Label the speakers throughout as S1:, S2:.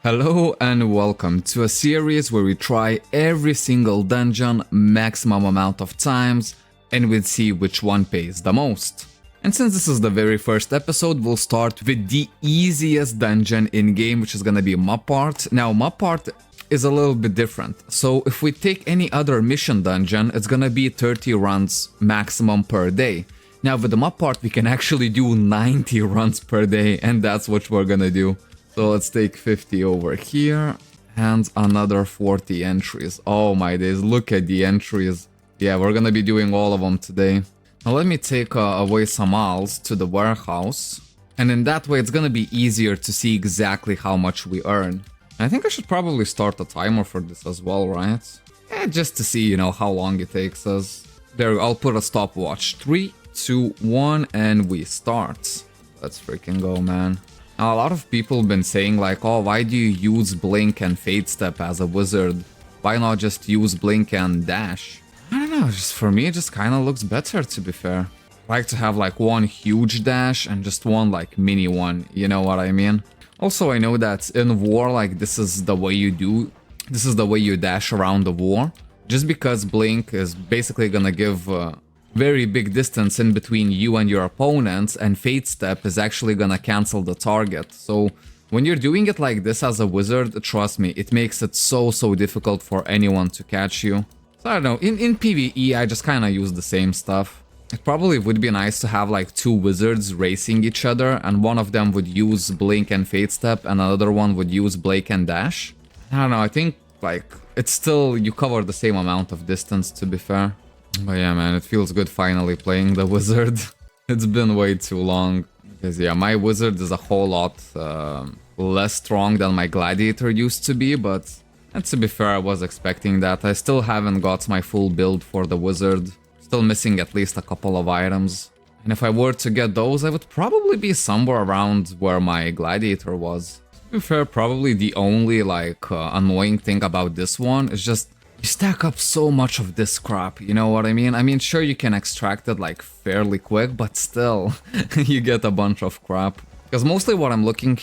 S1: Hello and welcome to a series where we try every single dungeon maximum amount of times and we'll see which one pays the most. And since this is the very first episode, we'll start with the easiest dungeon in game, which is gonna be Map Art. Now Map Art is a little bit different. So if we take any other mission dungeon, it's gonna be 30 runs maximum per day. Now with the Map Art we can actually do 90 runs per day, and that's what we're gonna do. So let's take 50 over here and another 40 entries. Oh my days, look at the entries. Yeah, we're gonna be doing all of them today. Now let me take away some alls to the warehouse. And in that way it's gonna be easier to see exactly how much we earn. I think I should probably start a timer for this as well, right? Yeah, just to see, how long it takes us. There, I'll put a stopwatch. 3, 2, 1, and we start. Let's freaking go, man. Now, a lot of people have been saying like, oh, why do you use Blink and Fade Step as a wizard? Why not just use Blink and Dash? I don't know, just for me it just kinda looks better, to be fair. I like to have like one huge dash and just one like mini one, you know what I mean? Also, I know that in war, like this is the way you dash around the war. Just because Blink is basically gonna give very big distance in between you and your opponents, and Fate Step is actually gonna cancel the target. So when you're doing it like this as a wizard, trust me, it makes it so difficult for anyone to catch you. So I don't know, in PvE I just kinda use the same stuff. It probably would be nice to have like two wizards racing each other, and one of them would use Blink and Fate Step and another one would use Blake and Dash. I don't know, I think like it's still, you cover the same amount of distance, to be fair. But yeah, man, it feels good finally playing the wizard. It's been way too long. Because yeah, my wizard is a whole lot less strong than my gladiator used to be, but to be fair, I was expecting that. I still haven't got my full build for the wizard. Still missing at least a couple of items. And if I were to get those, I would probably be somewhere around where my gladiator was. To be fair, probably the only like annoying thing about this one is just you stack up so much of this crap, you know what I mean? I mean, sure, you can extract it like fairly quick, but still, you get a bunch of crap. Because mostly what I'm looking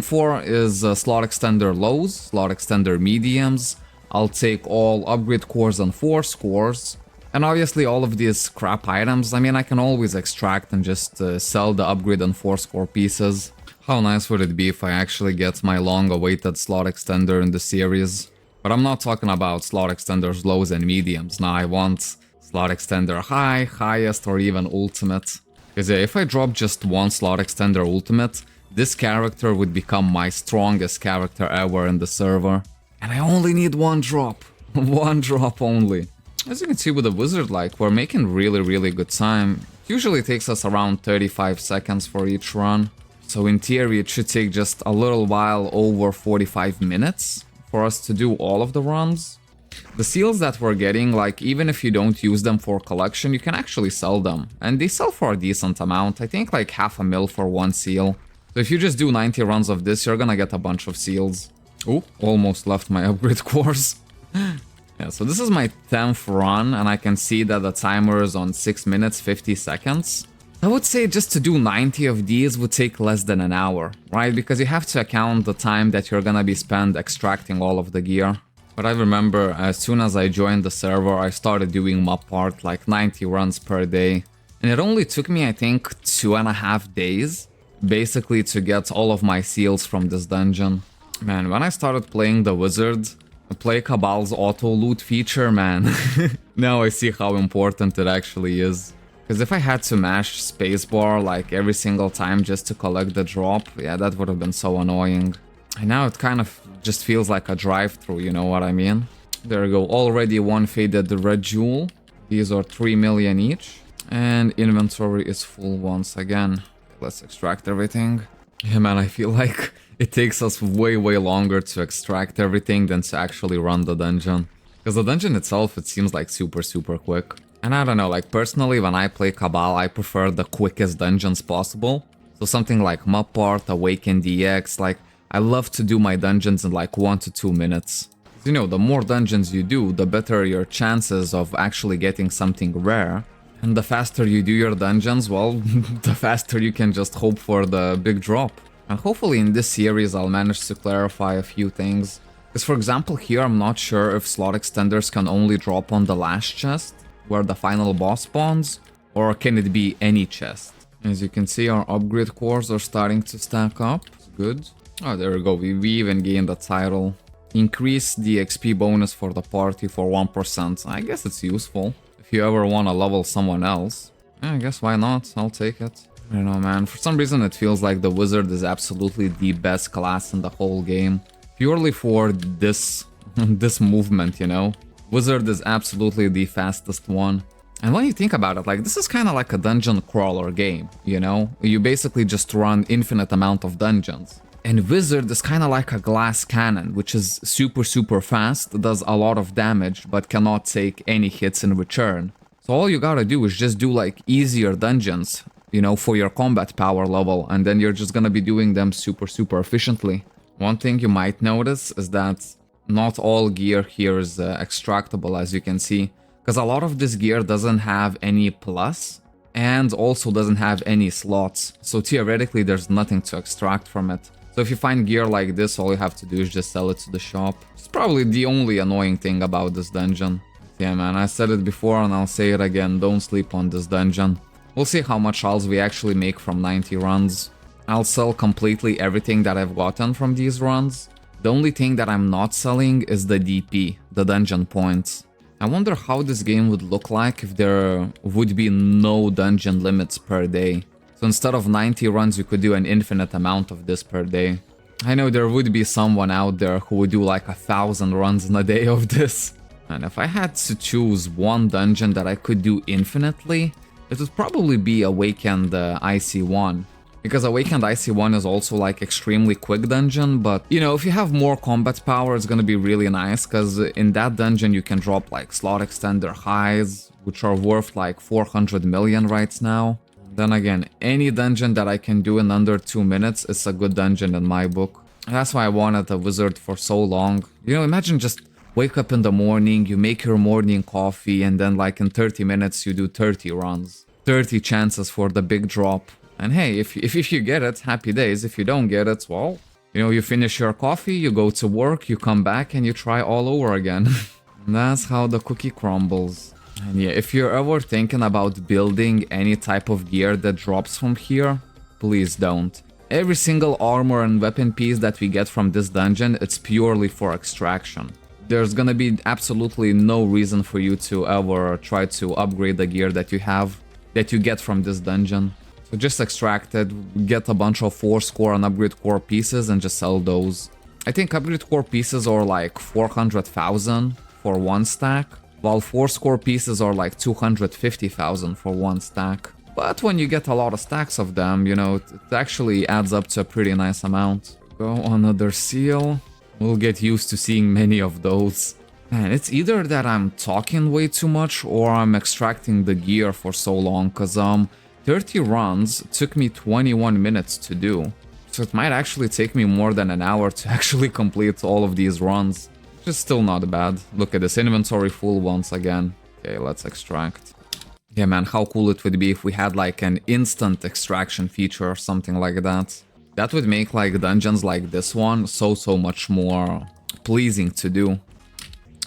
S1: for is slot extender lows, slot extender mediums. I'll take all upgrade cores and force cores. And obviously all of these crap items, I mean, I can always extract and just sell the upgrade and force core pieces. How nice would it be if I actually get my long-awaited slot extender in the series? But I'm not talking about slot extenders lows and mediums. Now I want slot extender high, highest, or even ultimate. Because yeah, if I drop just one slot extender ultimate, this character would become my strongest character ever in the server. And I only need one drop. One drop only. As you can see with the wizard, like, we're making really good time. It usually takes us around 35 seconds for each run. So in theory it should take just a little while over 45 minutes. For us to do all of the runs. The seals that we're getting, like, even if you don't use them for collection, you can actually sell them. And they sell for a decent amount, I think like $500,000 for one seal. So if you just do 90 runs of this, you're gonna get a bunch of seals. Oh, almost left my upgrade course. Yeah, so this is my 10th run, and I can see that the timer is on 6 minutes 50 seconds. I would say just to do 90 of these would take less than an hour, right? Because you have to account the time that you're gonna be spent extracting all of the gear. But I remember as soon as I joined the server, I started doing Map Art like 90 runs per day. And it only took me, I think, 2.5 days, basically, to get all of my seals from this dungeon. Man, when I started playing the wizard, PlayCabal's auto loot feature, man, now I see how important it actually is. Because if I had to mash spacebar like every single time just to collect the drop, yeah, that would have been so annoying. And now it kind of just feels like a drive-through, you know what I mean? There we go, already one faded red jewel. These are 3 million each. And inventory is full once again. Let's extract everything. Yeah, man, I feel like it takes us way longer to extract everything than to actually run the dungeon. Because the dungeon itself, it seems like super quick. And I don't know, like personally when I play Cabal, I prefer the quickest dungeons possible. So something like Map Art, Awaken DX, like I love to do my dungeons in like 1 to 2 minutes. You know, the more dungeons you do, the better your chances of actually getting something rare. And the faster you do your dungeons, well, the faster you can just hope for the big drop. And hopefully in this series I'll manage to clarify a few things. Because for example here I'm not sure if slot extenders can only drop on the last chest, where the final boss spawns, or can it be any chest? As you can see, our upgrade cores are starting to stack up. It's good. Oh, there we go. We even gained a title. Increase the XP bonus for the party for 1%. I guess it's useful. If you ever want to level someone else. Yeah, I guess why not? I'll take it. I don't know, man. For some reason it feels like the wizard is absolutely the best class in the whole game. Purely for this, this movement, you know? Wizard is absolutely the fastest one. And when you think about it, like, this is kind of like a dungeon crawler game, you know? You basically just run infinite amount of dungeons. And Wizard is kind of like a glass cannon, which is super, super fast, does a lot of damage, but cannot take any hits in return. So all you gotta do is just do, like, easier dungeons, you know, for your combat power level, and then you're just gonna be doing them super, super efficiently. One thing you might notice is that not all gear here is extractable, as you can see. Because a lot of this gear doesn't have any plus, and also doesn't have any slots, so theoretically there's nothing to extract from it. So if you find gear like this, all you have to do is just sell it to the shop. It's probably the only annoying thing about this dungeon. Yeah man, I said it before and I'll say it again, don't sleep on this dungeon. We'll see how much alls we actually make from 90 runs. I'll sell completely everything that I've gotten from these runs. The only thing that I'm not selling is the DP, the dungeon points. I wonder how this game would look like if there would be no dungeon limits per day. So instead of 90 runs, you could do an infinite amount of this per day. I know there would be someone out there who would do like 1,000 runs in a day of this. And if I had to choose one dungeon that I could do infinitely, it would probably be Awakened IC1. Because Awakened IC1 is also like extremely quick dungeon, but you know, if you have more combat power, it's gonna be really nice, because in that dungeon you can drop like slot extender highs, which are worth like 400 million right now. Then again, any dungeon that I can do in under 2 minutes is a good dungeon in my book. That's why I wanted a wizard for so long. You know, imagine just wake up in the morning, you make your morning coffee, and then like in 30 minutes you do 30 runs. 30 chances for the big drop. And hey, if you get it, happy days. If you don't get it, well, you know, you finish your coffee, you go to work, you come back and you try all over again. And that's how the cookie crumbles. And yeah, if you're ever thinking about building any type of gear that drops from here, please don't. Every single armor and weapon piece that we get from this dungeon, it's purely for extraction. There's gonna be absolutely no reason for you to ever try to upgrade the gear that you have, that you get from this dungeon. So just extract it, get a bunch of 4 score and upgrade core pieces and just sell those. I think upgrade core pieces are like 400,000 for 1 stack, while 4 score pieces are like 250,000 for 1 stack. But when you get a lot of stacks of them, you know, it actually adds up to a pretty nice amount. Go another seal. We'll get used to seeing many of those. Man, it's either that I'm talking way too much or I'm extracting the gear for so long, cause 30 runs took me 21 minutes to do. So it might actually take me more than an hour to actually complete all of these runs. Which is still not bad. Look at this, inventory full once again. Okay, let's extract. Yeah man, how cool it would be if we had like an instant extraction feature or something like that. That would make like dungeons like this one so much more pleasing to do.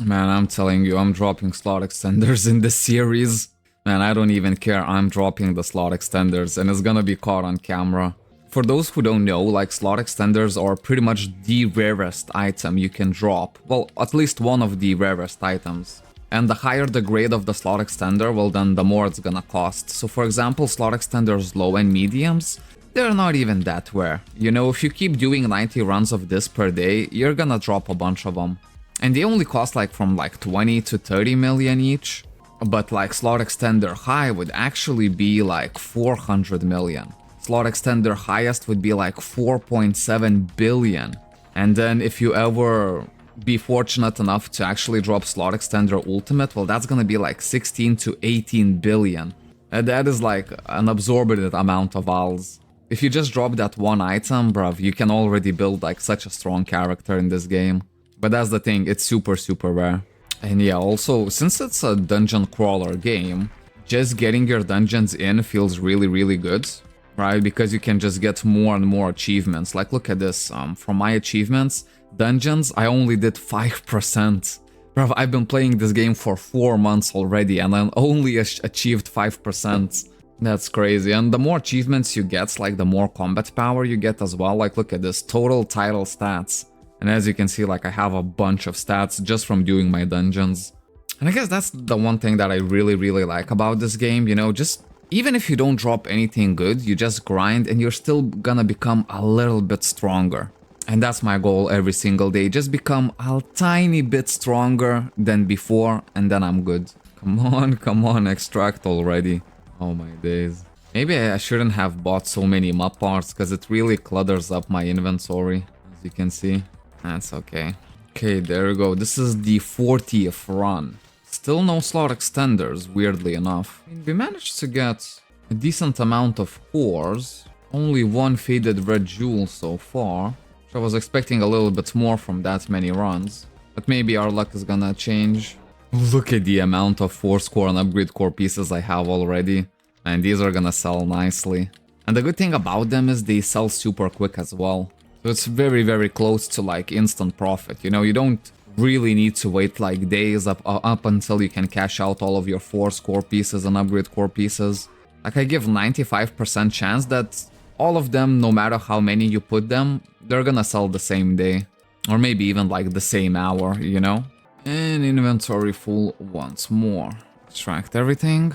S1: Man, I'm telling you, I'm dropping slot extenders in this series. Man, I don't even care, I'm dropping the slot extenders and it's gonna be caught on camera. For those who don't know, like, slot extenders are pretty much the rarest item you can drop. Well, at least one of the rarest items. And the higher the grade of the slot extender, well then the more it's gonna cost. So for example, slot extenders low and mediums, they're not even that rare. You know, if you keep doing 90 runs of this per day, you're gonna drop a bunch of them. And they only cost like from like 20 to 30 million each. But like slot extender high would actually be like 400 million. Slot extender highest would be like 4.7 billion. And then if you ever be fortunate enough to actually drop slot extender ultimate, well that's gonna be like 16 to 18 billion. And that is like an absorbent amount of alls. If you just drop that one item, bruv, you can already build like such a strong character in this game. But that's the thing, it's super rare. And yeah, also, since it's a dungeon crawler game, just getting your dungeons in feels really good. right? Because you can just get more and more achievements. Like, look at this. From my achievements, dungeons, I only did 5%. Bro, I've been playing this game for 4 months already, and I only achieved 5%. That's crazy. And the more achievements you get, like the more combat power you get as well. Like, look at this, total title stats. And as you can see, like I have a bunch of stats just from doing my dungeons. And I guess that's the one thing that I really like about this game, you know, just even if you don't drop anything good, you just grind and you're still gonna become a little bit stronger. And that's my goal every single day, just become a tiny bit stronger than before, and then I'm good. Come on, extract already. Oh my days. Maybe I shouldn't have bought so many map parts, because it really clutters up my inventory, as you can see. That's okay. Okay, there we go. This is the 40th run. Still no slot extenders, weirdly enough. We managed to get a decent amount of cores. Only one faded red jewel so far. I was expecting a little bit more from that many runs. But maybe our luck is gonna change. Look at the amount of 4-score and upgrade core pieces I have already. And these are gonna sell nicely. And the good thing about them is they sell super quick as well. So it's very close to like instant profit. You know, you don't really need to wait like days up until you can cash out all of your 4-score pieces and upgrade core pieces. Like I give 95% chance that all of them, no matter how many you put them, they're gonna sell the same day. Or maybe even like the same hour, you know? And inventory full once more. Extract everything.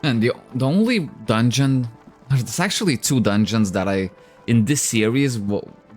S1: And the only dungeon... There's actually 2 dungeons that in this series,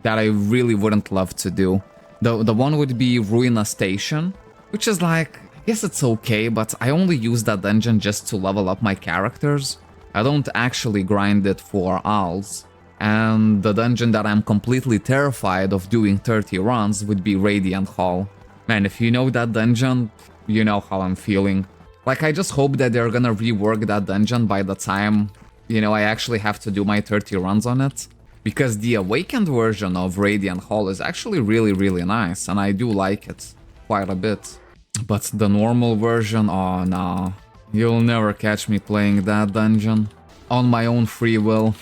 S1: that I really wouldn't love to do. The one would be Ruina Station, which is like... I guess it's okay, but I only use that dungeon just to level up my characters. I don't actually grind it for owls. And the dungeon that I'm completely terrified of doing 30 runs would be Radiant Hall. Man, if you know that dungeon, you know how I'm feeling. Like, I just hope that they're gonna rework that dungeon by the time, you know, I actually have to do my 30 runs on it. Because the Awakened version of Radiant Hall is actually really nice, and I do like it quite a bit. But the normal version, oh no. You'll never catch me playing that dungeon. On my own free will.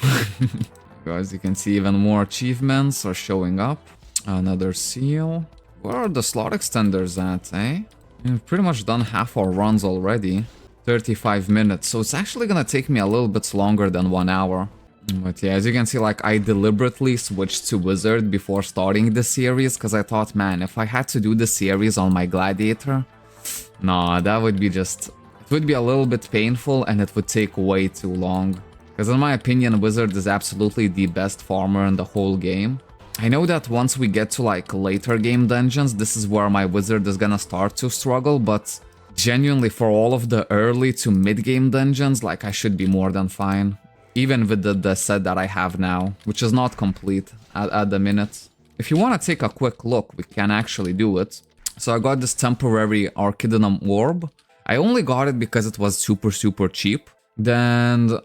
S1: As you can see, even more achievements are showing up. Another seal. Where are the slot extenders at, eh? We've pretty much done half our runs already. 35 minutes, so it's actually gonna take me a little bit longer than 1 hour. But yeah, as you can see, like, I deliberately switched to Wizard before starting the series, because I thought, man, if I had to do the series on my Gladiator, nah, that would be just... It would be a little bit painful, and it would take way too long. Because in my opinion, Wizard is absolutely the best farmer in the whole game. I know that once we get to like later game dungeons, this is where my Wizard is gonna start to struggle, but genuinely for all of the early to mid-game dungeons, like, I should be more than fine. Even with the set that I have now, which is not complete at the minute. If you want to take a quick look, we can actually do it. So I got this temporary Archidinum Orb. I only got it because it was super cheap. Then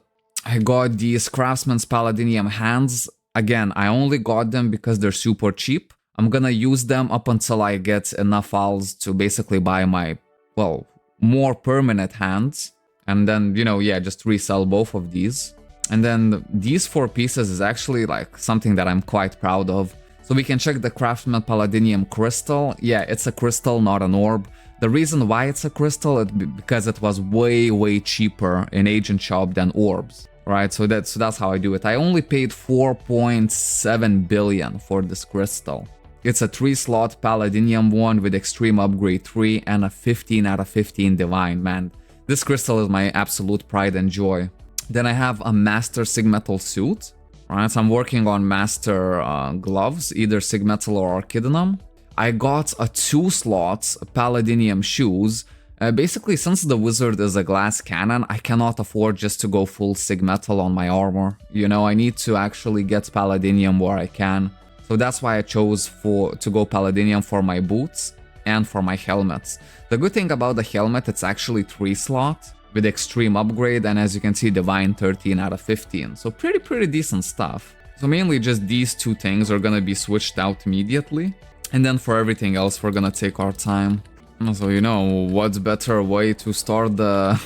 S1: I got these Craftsman's Paladinium Hands. Again, I only got them because they're super cheap. I'm gonna use them up until I get enough owls to basically buy my, well, more permanent hands. And then, you know, yeah, just resell both of these. And then these 4 pieces is actually like something that I'm quite proud of. So we can check the Craftsman Paladinium Crystal. Yeah, it's a crystal, not an orb. The reason why it's a crystal is because it was way cheaper in Agent Shop than orbs. Right, so that's how I do it. I only paid 4.7 billion for this crystal. It's a 3-slot Paladinium one with Extreme Upgrade 3 and a 15 out of 15 Divine, man. This crystal is my absolute pride and joy. Then I have a Master Sigmetal suit. Right, so I'm working on Master gloves, either Sigmetal or Archidinum. I got a 2-slot Paladinium shoes. Basically, since the Wizard is a glass cannon, I cannot afford just to go full Sigmetal on my armor. You know, I need to actually get Paladinium where I can. So that's why I chose to go Paladinium for my boots and for my helmets. The good thing about the helmet, it's actually 3-slot with Extreme Upgrade, and as you can see, Divine 13 out of 15. So pretty decent stuff. So mainly just these 2 things are gonna be switched out immediately. And then for everything else, we're gonna take our time. So, you know, what's better way to start the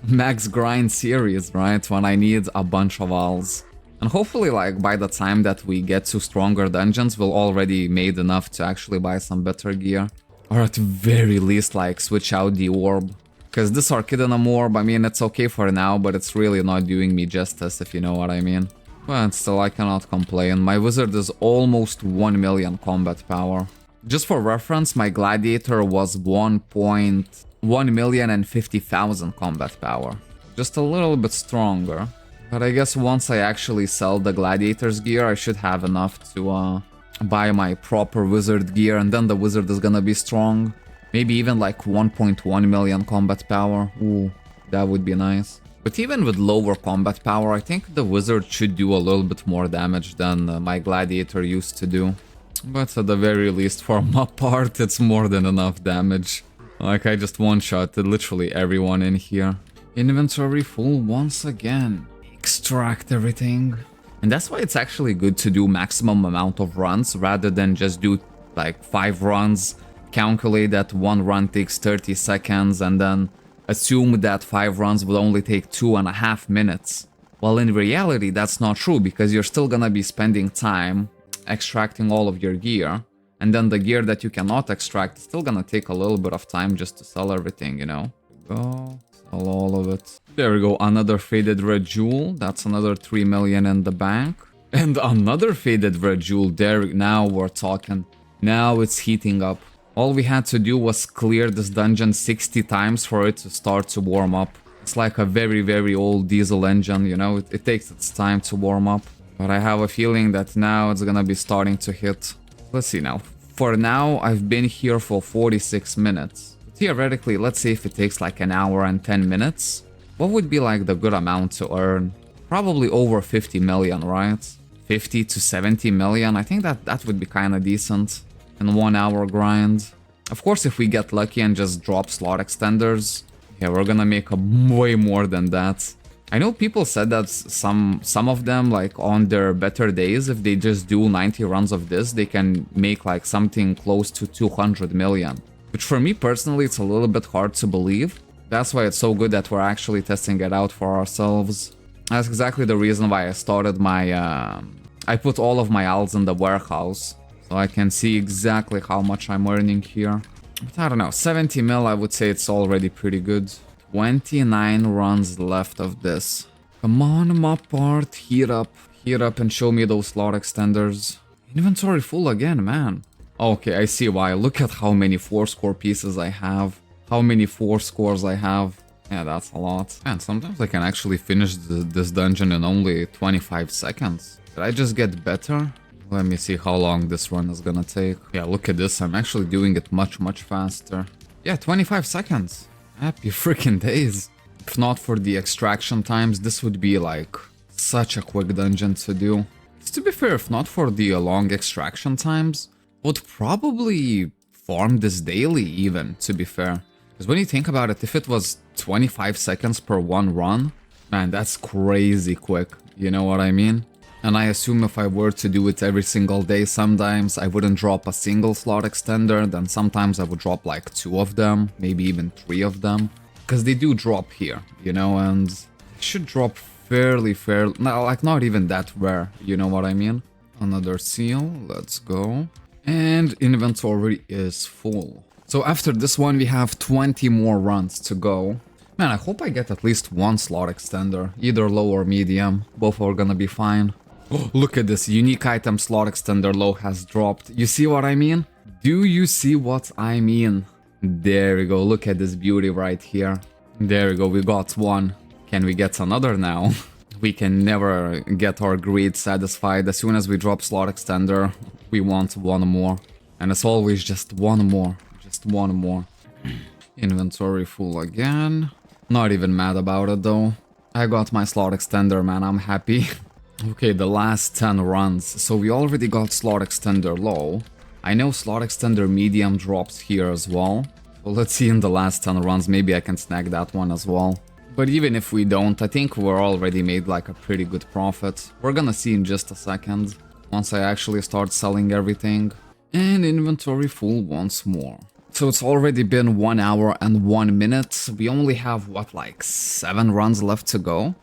S1: Max Grind series, right? When I need a bunch of owls. And hopefully, like, by the time that we get to stronger dungeons, we'll already made enough to actually buy some better gear. Or at very least, like, switch out the orb. Because this Archidinum orb, I mean, it's okay for now, but it's really not doing me justice, if you know what I mean. But still, I cannot complain. My wizard is almost 1 million combat power. Just for reference, my gladiator was 1,150,000 combat power. Just a little bit stronger. But I guess once I actually sell the gladiator's gear, I should have enough to buy my proper wizard gear, and then the wizard is gonna be strong. Maybe even like 1.1 million combat power. Ooh, that would be nice. But even with lower combat power, I think the wizard should do a little bit more damage than my gladiator used to do. But at the very least, for my part, it's more than enough damage. Like, I just one-shotted literally everyone in here. Inventory full once again. Extract everything. And that's why it's actually good to do maximum amount of runs rather than just do like 5 runs, calculate that 1 run takes 30 seconds and then assume that 5 runs will only take 2.5 minutes. Well, in reality, that's not true because you're still gonna be spending time extracting all of your gear, and then the gear that you cannot extract is still gonna take a little bit of time just to sell everything, you know? Go. Sell all of it. There we go, another faded red jewel. That's another 3 million in the bank. And another faded red jewel. There, now we're talking. Now it's heating up. All we had to do was clear this dungeon 60 times for it to start to warm up. It's like a very, very old diesel engine, you know? It takes its time to warm up. But I have a feeling that now it's gonna be starting to hit. Let's see now. For now, I've been here for 46 minutes. Theoretically, let's say if it takes like an hour and 10 minutes, what would be like the good amount to earn? Probably over 50 million, right? 50 to 70 million, I think that would be kind of decent in 1 hour grind. Of course, if we get lucky and just drop slot extenders, yeah, we're gonna make way more than that. I know people said that some of them, like on their better days, if they just do 90 runs of this, they can make like something close to 200 million. Which for me personally, it's a little bit hard to believe. That's why it's so good that we're actually testing it out for ourselves. That's exactly the reason why I started my... I put all of my alts in the warehouse, so I can see exactly how much I'm earning here. But I don't know, 70 mil, I would say it's already pretty good. 29 runs left of this. Come on, my part, heat up and show me those slot extenders. Inventory full again, man. Okay, I see why. Look at how many 4-score pieces I have. How many 4 scores I have. Yeah, that's a lot. And sometimes I can actually finish this dungeon in only 25 seconds. Did I just get better? Let me see how long this run is gonna take. Yeah, look at this. I'm actually doing it much, much faster. Yeah, 25 seconds. Happy freaking days. If not for the extraction times, this would be like such a quick dungeon to do. To be fair, if not for the long extraction times, would probably farm this daily even, to be fair. Because when you think about it, if it was 25 seconds per 1 run, man, that's crazy quick, you know what I mean? And I assume if I were to do it every single day, sometimes I wouldn't drop a single slot extender, then sometimes I would drop like 2 of them, maybe even 3 of them. Because they do drop here, you know, and they should drop fairly, like not even that rare, you know what I mean? Another seal, let's go. And inventory is full. So after this one, we have 20 more runs to go. Man, I hope I get at least 1 slot extender, either low or medium. Both are gonna be fine. Oh, look at this, unique item slot extender low has dropped. You see what I mean? Do you see what I mean? There we go, look at this beauty right here. There we go, we got 1. Can we get another now? We can never get our greed satisfied. As soon as we drop slot extender, we want 1 more. And it's always just 1 more. Just 1 more. Inventory full again. Not even mad about it though. I got my slot extender, man, I'm happy. Okay, the last 10 runs. So we already got slot extender low. I know slot extender medium drops here as well. So let's see in the last 10 runs, maybe I can snag that one as well. But even if we don't, I think we're already made like a pretty good profit. We're gonna see in just a second, once I actually start selling everything. And inventory full once more. So it's already been 1 hour and 1 minute. We only have, what, like 7 runs left to go?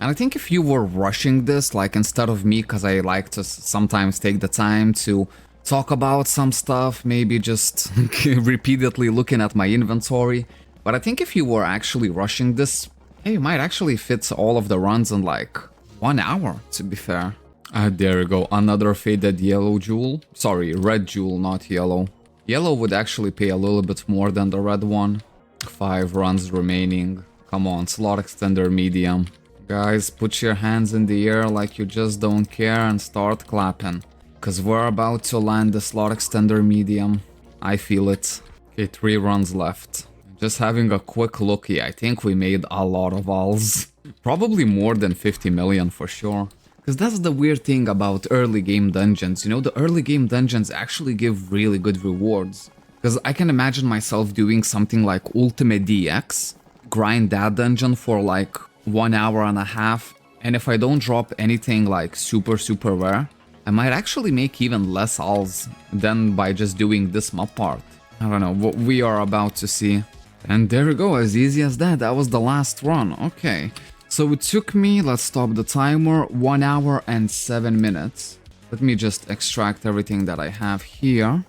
S1: And I think if you were rushing this, like instead of me, because I like to sometimes take the time to talk about some stuff, maybe just repeatedly looking at my inventory. But I think if you were actually rushing this, hey, you might actually fit all of the runs in like 1 hour, to be fair. There we go, another faded yellow jewel. Sorry, red jewel, not yellow. Yellow would actually pay a little bit more than the red one. 5 runs remaining. Come on, slot extender medium. Guys, put your hands in the air like you just don't care and start clapping. Cause we're about to land the slot extender medium. I feel it. Okay, 3 runs left. Just having a quick look here, I think we made a lot of alls. Probably more than 50 million for sure. Because that's the weird thing about early game dungeons, you know, the early game dungeons actually give really good rewards. Because I can imagine myself doing something like Ultimate DX, grind that dungeon for like 1 hour and a half, and if I don't drop anything like super rare, I might actually make even less alls than by just doing this map part. I don't know, what we are about to see. And there we go, as easy as that, that was the last run, okay. So it took me, let's stop the timer, 1 hour and 7 minutes. Let me just extract everything that I have here.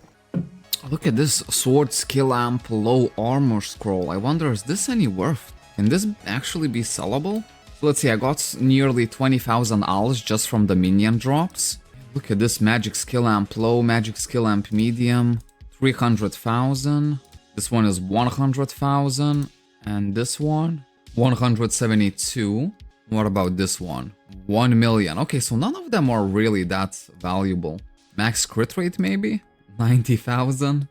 S1: Look at this sword skill amp low armor scroll. I wonder, is this any worth? Can this actually be sellable? So let's see, I got nearly 20,000 alls just from the minion drops. Look at this magic skill amp low, magic skill amp medium, 300,000. This one is 100,000. And this one? 172. What about this one? 1 million. Okay, so none of them are really that valuable. Max crit rate maybe? 90,000.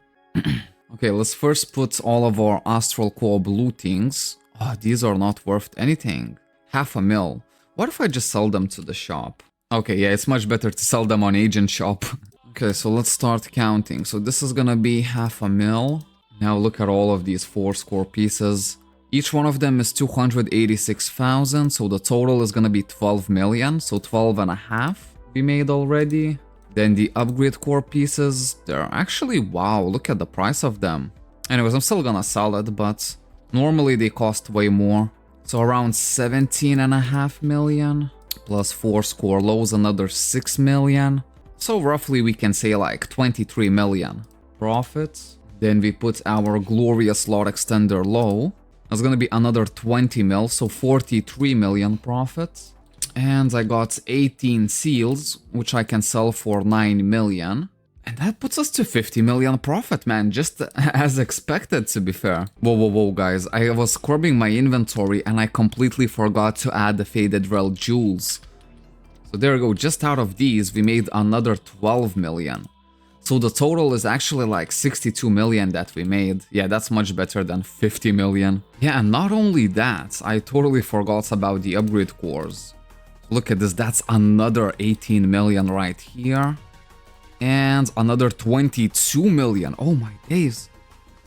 S1: Okay, let's first put all of our Astral Core blue things. Oh, these are not worth anything. 500,000. What if I just sell them to the shop? Okay, yeah, it's much better to sell them on Agent Shop. Okay, so let's start counting. So this is gonna be 500,000. Now look at all of these 4 score pieces. Each one of them is 286,000, so the total is gonna be 12 million, so 12 and a half we made already. Then the upgrade core pieces, they're actually, wow, look at the price of them. Anyways, I'm still gonna sell it, but normally they cost way more. So around 17.5 million, plus 4 score lows, another 6 million. So roughly we can say like 23 million profits. Then we put our glorious slot extender low. That's gonna be another 20 mil, so 43 million profits. And I got 18 seals, which I can sell for 9 million. And that puts us to 50 million profit, man, just as expected, to be fair. Whoa, guys, I was scrubbing my inventory and I completely forgot to add the faded rel jewels. So there we go, just out of these, we made another 12 million. So the total is actually like 62 million that we made. Yeah, that's much better than 50 million. Yeah, and not only that, I totally forgot about the upgrade cores. Look at this, that's another 18 million right here. And another 22 million. Oh my days.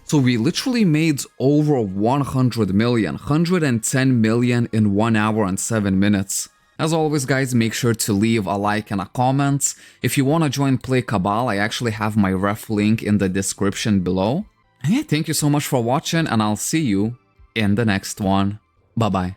S1: So we literally made over 100 million, 110 million in 1 hour and 7 minutes. As always, guys, make sure to leave a like and a comment. If you want to join PlayCabal, I actually have my ref link in the description below. And yeah, thank you so much for watching, and I'll see you in the next one. Bye-bye.